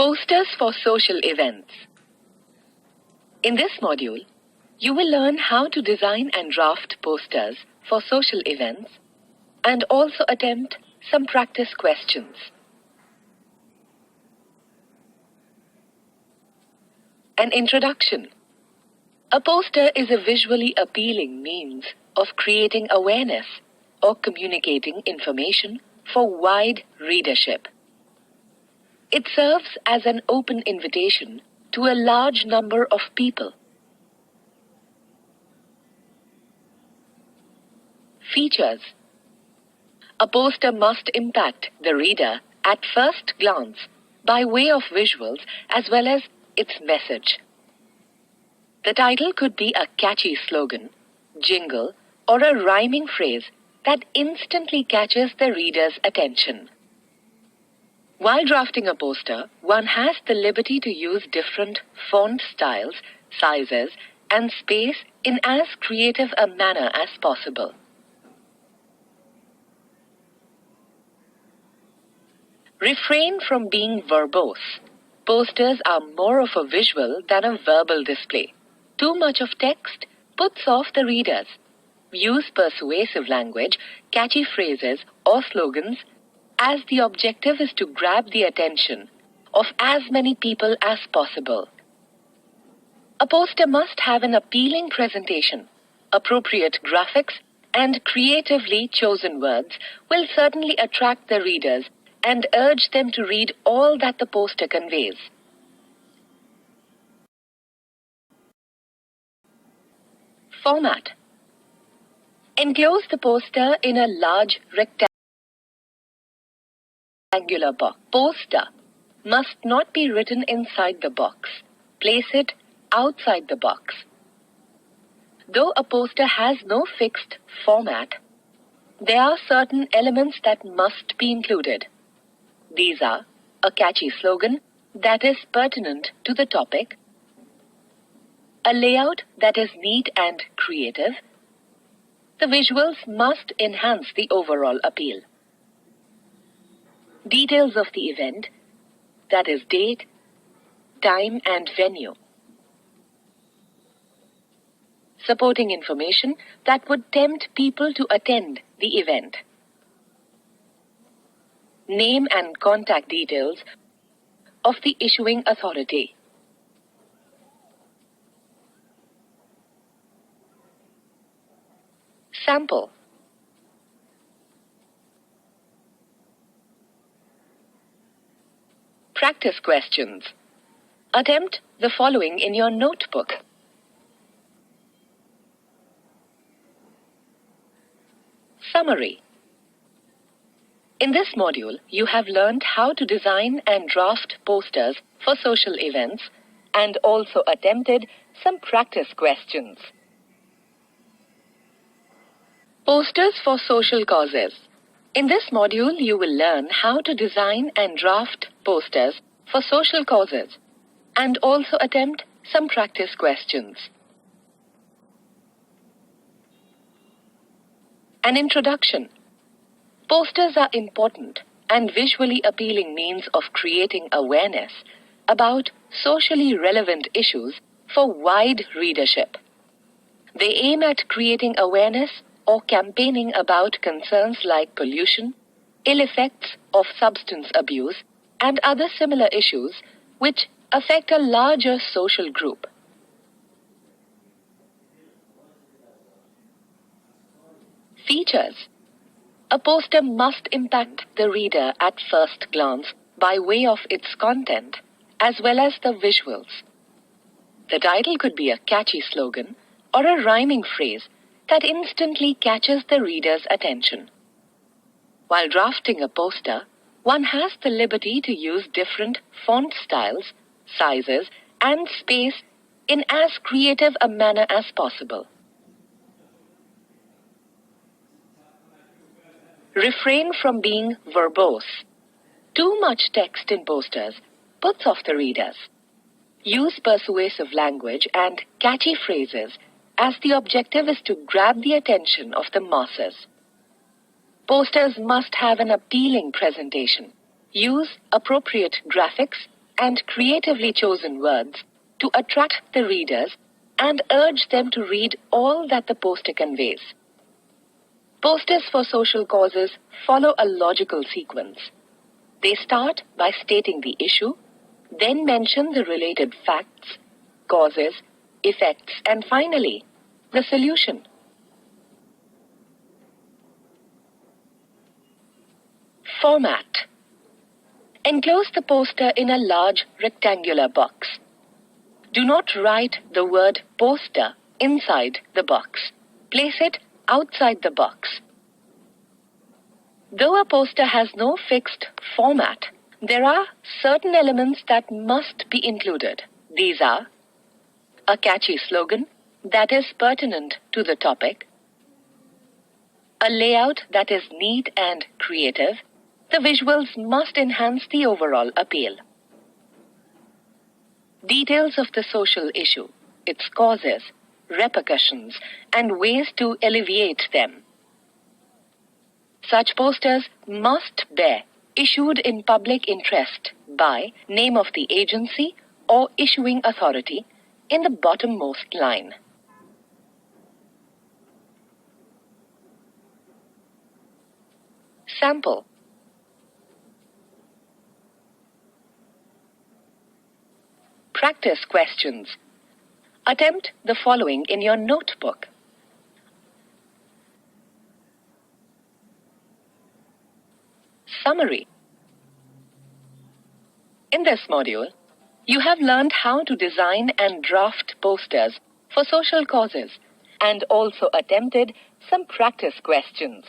Posters for social events. In this module, you will learn how to design and draft posters for social events and also attempt some practice questions. An introduction. A poster is a visually appealing means of creating awareness or communicating information for wide readership. It serves as an open invitation to a large number of people. Features. A poster must impact the reader at first glance by way of visuals as well as its message. The title could be a catchy slogan, jingle, or a rhyming phrase that instantly catches the reader's attention. While drafting a poster, one has the liberty to use different font styles, sizes, and space in as creative a manner as possible. Refrain from being verbose. Posters are more of a visual than a verbal display. Too much of text puts off the readers. Use persuasive language, catchy phrases, or slogans, as the objective is to grab the attention of as many people as possible. A poster must have an appealing presentation. Appropriate graphics and creatively chosen words will certainly attract the readers and urge them to read all that the poster conveys. Format. Enclose the poster in a large rectangular box. Poster must not be written inside the box. Place it outside the box. Though a poster has no fixed format, there are certain elements that must be included. These are a catchy slogan that is pertinent to the topic, a layout that is neat and creative. The visuals must enhance the overall appeal. Details of the event, that is date, time and venue. Supporting information that would tempt people to attend the event. Name and contact details of the issuing authority. Sample. Practice questions. Attempt the following in your notebook. Summary. In this module, you have learned how to design and draft posters for social events and also attempted some practice questions. Posters for social causes. In this module, you will learn how to design and draft posters for social causes and also attempt some practice questions. An introduction. Posters are important and visually appealing means of creating awareness about socially relevant issues for wide readership. They aim at creating awareness or campaigning about concerns like pollution, ill effects of substance abuse, and other similar issues which affect a larger social group. Features. A poster must impact the reader at first glance by way of its content as well as the visuals. The title could be a catchy slogan or a rhyming phrase that instantly catches the reader's attention. While drafting a poster, one has the liberty to use different font styles, sizes, and space in as creative a manner as possible. Refrain from being verbose. Too much text in posters puts off the readers. Use persuasive language and catchy phrases as the objective is to grab the attention of the masses. Posters must have an appealing presentation. Use appropriate graphics and creatively chosen words to attract the readers and urge them to read all that the poster conveys. Posters for social causes follow a logical sequence. They start by stating the issue, then mention the related facts, causes, effects, and finally, the solution. Format. Enclose the poster in a large rectangular box. Do not write the word poster inside the box. Place it outside the box. Though a poster has no fixed format, there are certain elements that must be included. These are a catchy slogan that is pertinent to the topic, a layout that is neat and creative. The visuals must enhance the overall appeal. Details of the social issue, its causes, repercussions, and ways to alleviate them. Such posters must bear issued in public interest by name of the agency or issuing authority in the bottommost line. Sample. Practice questions. Attempt the following in your notebook. Summary. In this module, you have learned how to design and draft posters for social causes and also attempted some practice questions.